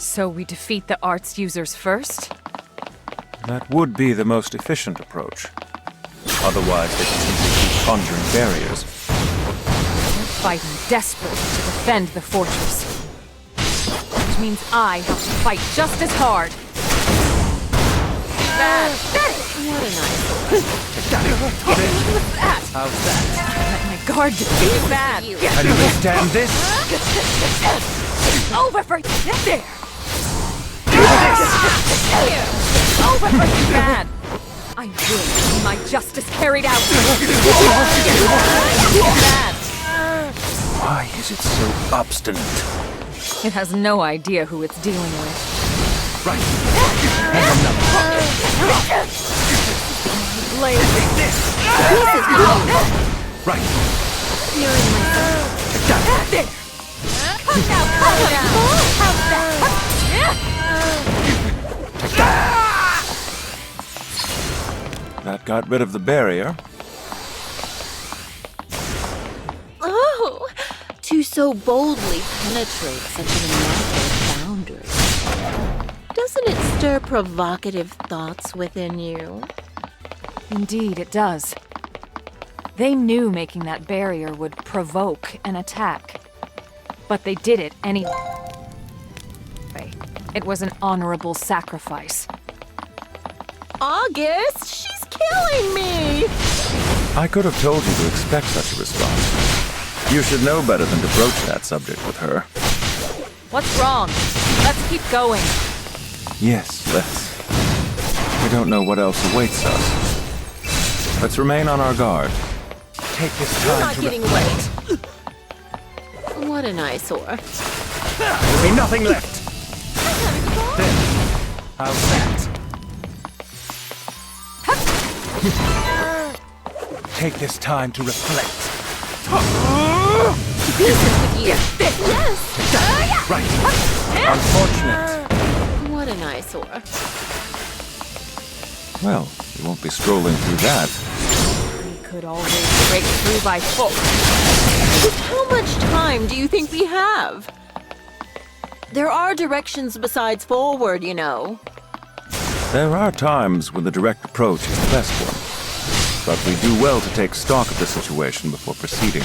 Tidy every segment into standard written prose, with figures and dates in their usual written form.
So we defeat the arts users first? That would be the most efficient approach. Otherwise, they can simply keep conjuring barriers. We're fighting desperately to defend the fortress. Which means I have to fight just as hard. Bad. What a nice What's that? How's that? Let my guard defeat bad. Can you withstand this? Over for there. Over for bad. I will see my justice carried out. Bad. Why is it so obstinate? It has no idea who it's dealing with. Right. And another. Blazing. Right. You're in my sight. There. Come now. How's that? That got rid of the barrier. Oh, to so boldly penetrate such an immaculate boundary. Doesn't it stir provocative thoughts within you? Indeed, it does. They knew making that barrier would provoke an attack. But they did it anyway. It was an honorable sacrifice. August, she's killing me! I could have told you to expect such a response. You should know better than to broach that subject with her. What's wrong? Let's keep going. Yes, let's. We don't know what else awaits us. Let's remain on our guard. Take this You're time not to getting away. What an eyesore. There'll be nothing left. There. How's that? Take this time to reflect. Yes! Right. Unfortunate. What an eyesore. Well, you won't be strolling through that. We could always break through by foot. How much time do you think we have? There are directions besides forward, you know. There are times when the direct approach is the best one. But we do well to take stock of the situation before proceeding.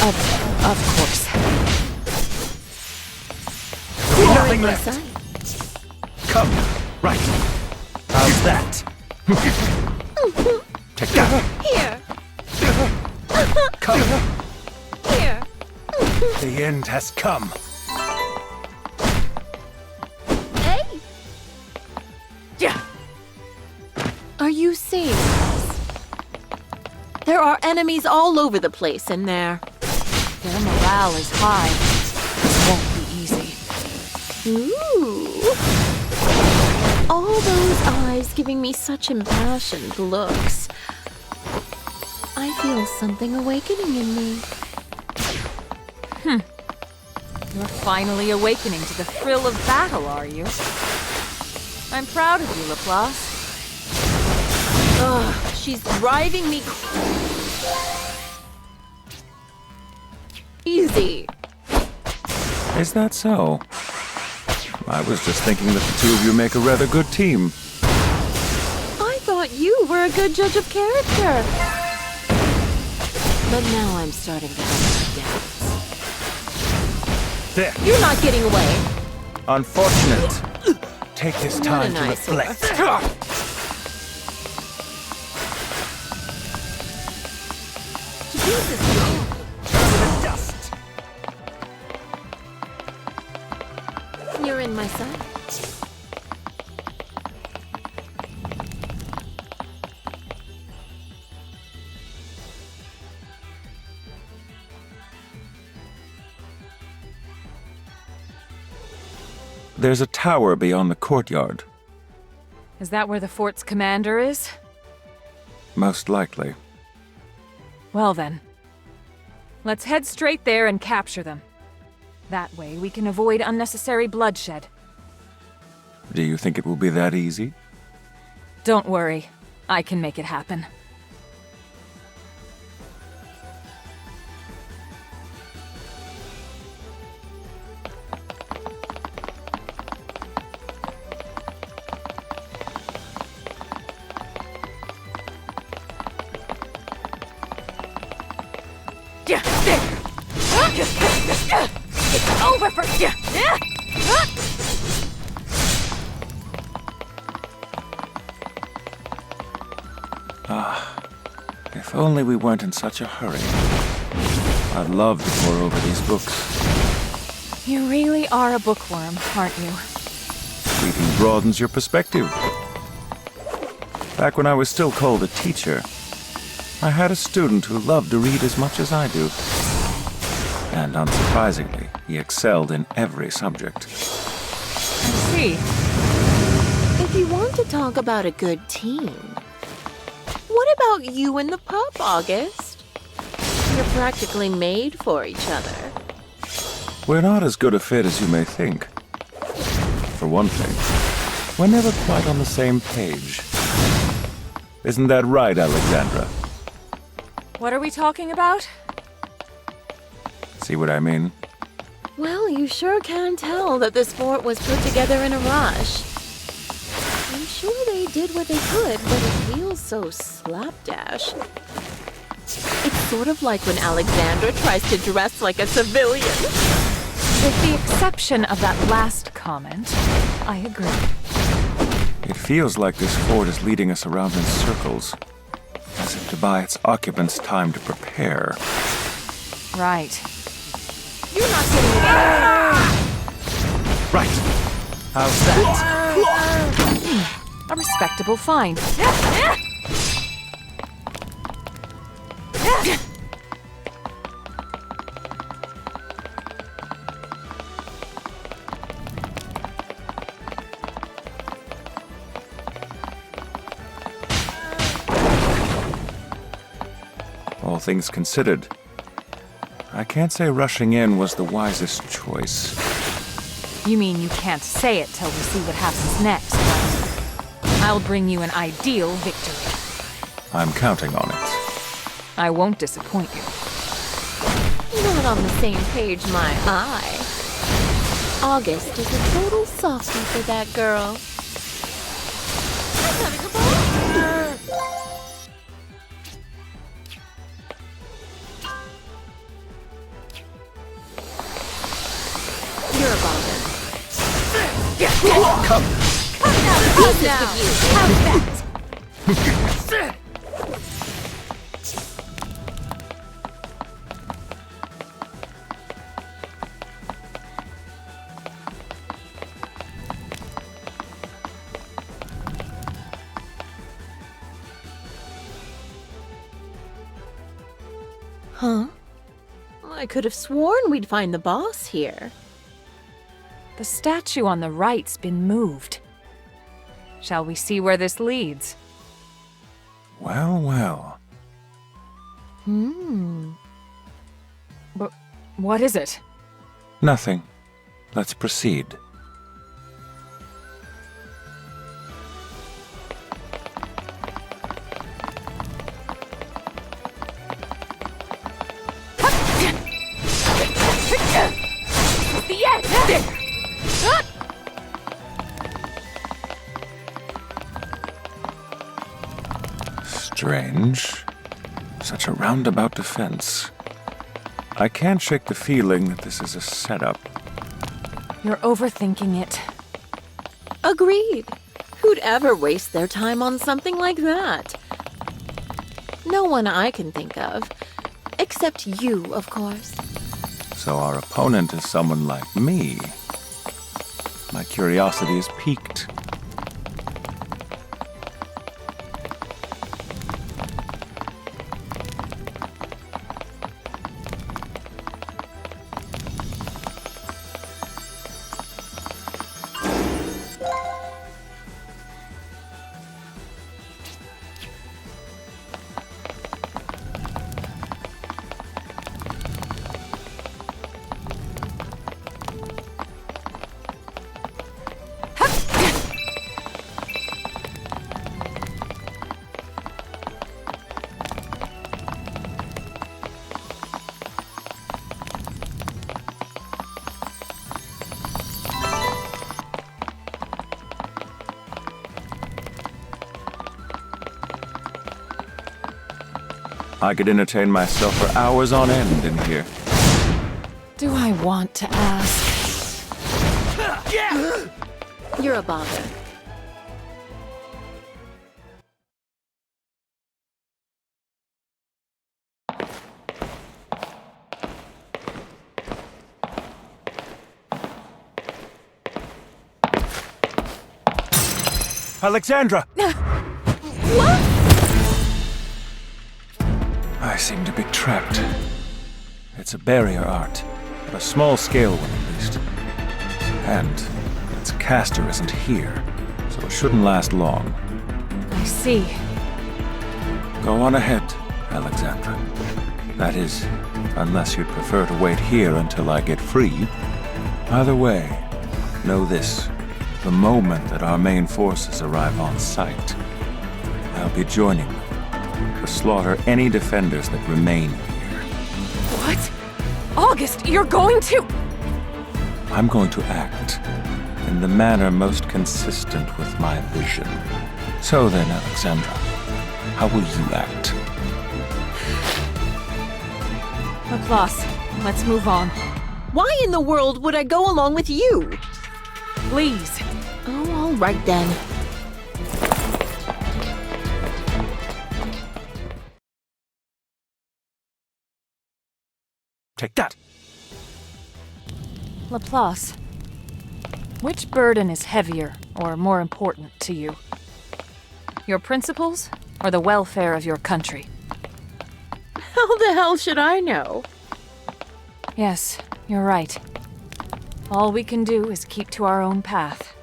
Of course. There'll be nothing My left. sight. Come. Right. How's that? Take that. Here. Come. Here. The end has come. Hey. Yeah. Are you serious? There are enemies all over the place in there. Their morale is high. This won't be easy. Ooh. All those eyes giving me such impassioned looks. I feel something awakening in me. You're finally awakening to the thrill of battle, are you? I'm proud of you, Laplace. Ugh, she's driving me crazy. Is that so? I was just thinking that the two of you make a rather good team. I thought you were a good judge of character. But now I'm starting to have my doubts. There. You're not getting away. Unfortunate. Take this time to eyesore. reflect. Dust. You're in my sight. There's a tower beyond the courtyard. Is that where the fort's commander is? Most likely. Well then. Let's head straight there and capture them. That way we can avoid unnecessary bloodshed. Do you think it will be that easy? Don't worry. I can make it happen. for you. If only we weren't in such a hurry. I'd love to pore over these books. You really are a bookworm, aren't you? Reading broadens your perspective. Back when I was still called a teacher, I had a student who loved to read as much as I do. And unsurprisingly, he excelled in every subject. I see. If you want to talk about a good team, what about you and the pup, August? You're practically made for each other. We're not as good a fit as you may think. For one thing, we're never quite on the same page. Isn't that right, Alexandra? What are we talking about? See what I mean? Well, you sure can tell that this fort was put together in a rush. I'm sure they did what they could, but it feels so slapdash. It's sort of like when Alexandra tries to dress like a civilian. With the exception of that last comment, I agree. It feels like this fort is leading us around in circles, as if to buy its occupants time to prepare. Right. You're not getting it. Right. How's that? A respectable find. All things considered, I can't say rushing in was the wisest choice. You mean you can't say it till we see what happens next, right? I'll bring you an ideal victory. I'm counting on it. I won't disappoint you. Not on the same page, my eye. August is a total softie for that girl. I'm having a ball. You're a bother. Come! Pieces with you. How's that? Huh? I could have sworn we'd find the boss here. The statue on the right's been moved. Shall we see where this leads? Well, well. But what is it? Nothing. Let's proceed. The end! Strange. Such a roundabout defense. I can't shake the feeling that this is a setup. You're overthinking it. Agreed. Who'd ever waste their time on something like that? No one I can think of. Except you, of course. So our opponent is someone like me. My curiosity is piqued. I could entertain myself for hours on end in here. Do I want to ask? You're a bother. Alexandra! What? I seem to be trapped. It's a barrier art, but a small-scale one at least. And its caster isn't here, so it shouldn't last long. I see. Go on ahead, Alexandra. That is, unless you'd prefer to wait here until I get free. Either way, know this. The moment that our main forces arrive on site, I'll be joining them to slaughter any defenders that remain here. What? August, you're going to... I'm going to act in the manner most consistent with my vision. So then, Alexandra, how will you act? Laplace, let's move on. Why in the world would I go along with you? Please. Oh, all right then. Take that! Laplace, which burden is heavier or more important to you? Your principles or the welfare of your country? How the hell should I know? Yes, you're right. All we can do is keep to our own path.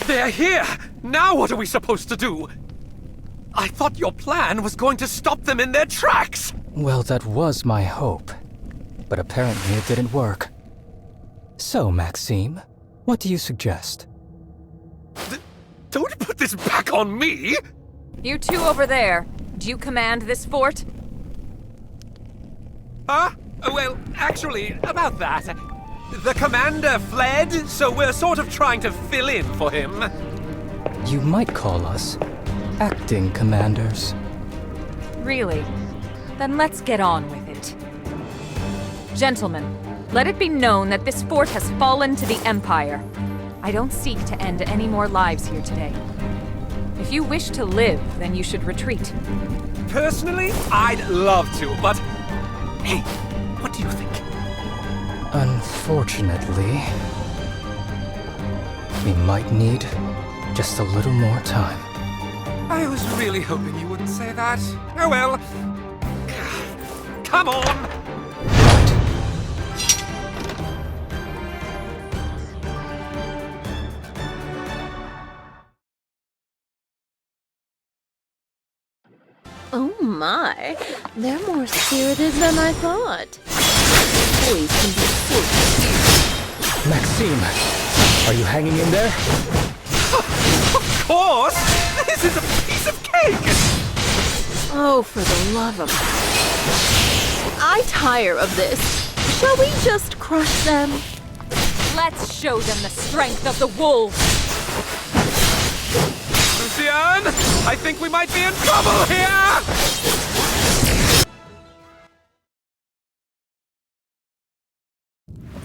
They're here! Now what are we supposed to do? I thought your plan was going to stop them in their tracks! Well, that was my hope. But apparently it didn't work. So, Maxime, what do you suggest? Don't put this back on me! You two over there, do you command this fort? Huh? Well, actually, about that. The commander fled, so we're sort of trying to fill in for him. You might call us acting commanders. Really? Then let's get on with it. Gentlemen, let it be known that this fort has fallen to the Empire. I don't seek to end any more lives here today. If you wish to live, then you should retreat. Personally, I'd love to, but... Hey, what do you think? Unfortunately, we might need just a little more time. I was really hoping you wouldn't say that. Oh well. Come on! Oh my, they're more spirited than I thought. Boys can be so... Maxime, are you hanging in there? Of course! This is a piece of cake! Oh, for the love of... I tire of this. Shall we just crush them? Let's show them the strength of the wolves! Lucian, I think we might be in trouble here!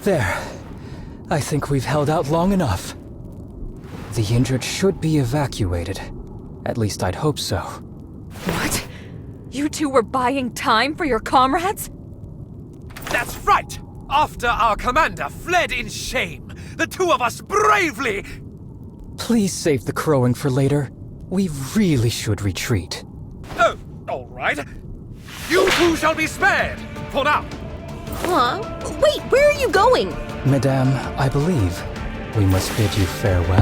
There. I think we've held out long enough. The injured should be evacuated. At least I'd hope so. What? You two were buying time for your comrades? That's right! After our commander fled in shame, the two of us bravely... Please save the crowing for later. We really should retreat. Oh, all right. You two shall be spared, for now. Huh? Wait, where are you going? Madame, I believe we must bid you farewell.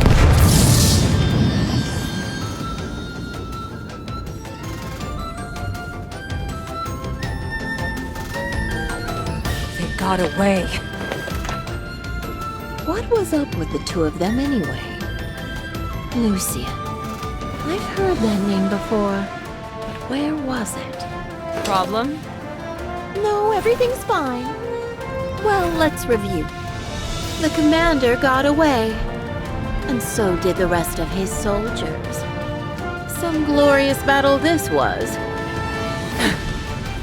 They got away. What was up with the two of them anyway? Lucian, I've heard that name before. Where was it? Problem? No, everything's fine. Well, let's review. The commander got away, and so did the rest of his soldiers. Some glorious battle this was.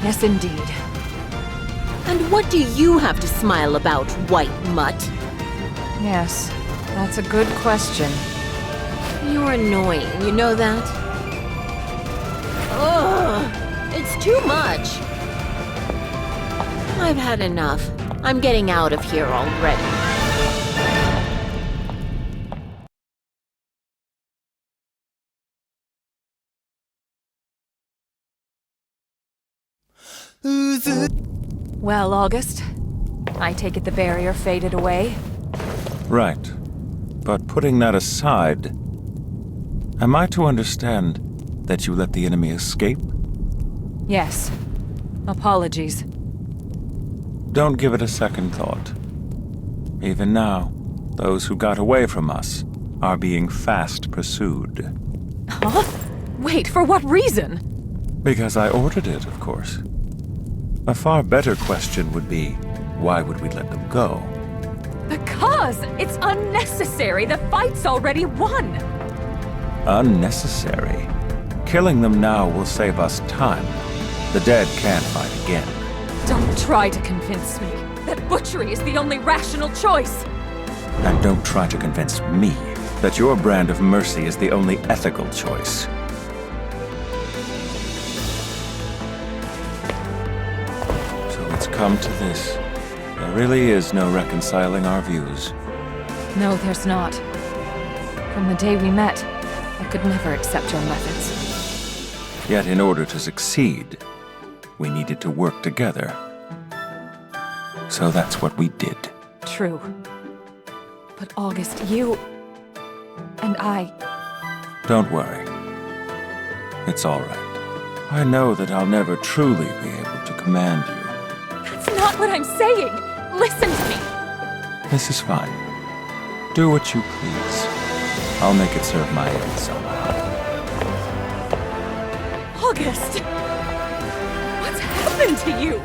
Yes, indeed. And what do you have to smile about, white mutt? Yes, that's a good question. You're annoying, you know that? Ugh, it's too much. I've had enough. I'm getting out of here already. Well, August, I take it the barrier faded away? Right. But putting that aside, am I to understand that you let the enemy escape? Yes. Apologies. Don't give it a second thought. Even now, those who got away from us are being fast pursued. Huh? Wait, for what reason? Because I ordered it, of course. A far better question would be, why would we let them go? Because it's unnecessary. The fight's already won. Unnecessary. Killing them now will save us time. The dead can't fight again. Don't try to convince me that butchery is the only rational choice. And don't try to convince me that your brand of mercy is the only ethical choice. So it's come to this. There really is no reconciling our views. No, there's not. From the day we met, I could never accept your methods. Yet in order to succeed, we needed to work together. So that's what we did. True. But August, you... and I... Don't worry. It's all right. I know that I'll never truly be able to command you. That's not what I'm saying! Listen to me! This is fine. Do what you please. I'll make it serve my end somehow. August! What's happened to you?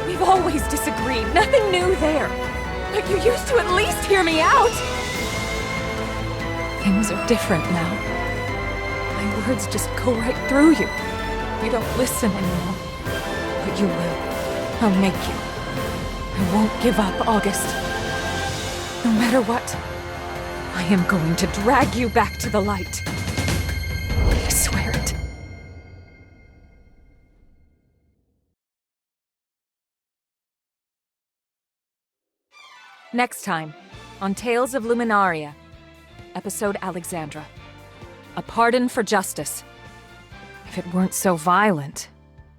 We've always disagreed. Nothing new there. But you used to at least hear me out! Things are different now. My words just go right through you. You don't listen anymore. But you will. I'll make you. I won't give up, August. No matter what, I am going to drag you back to the light. I swear it. Next time, on Tales of Luminaria, episode Alexandra. A pardon for justice. If it weren't so violent,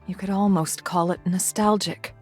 you could almost call it nostalgic.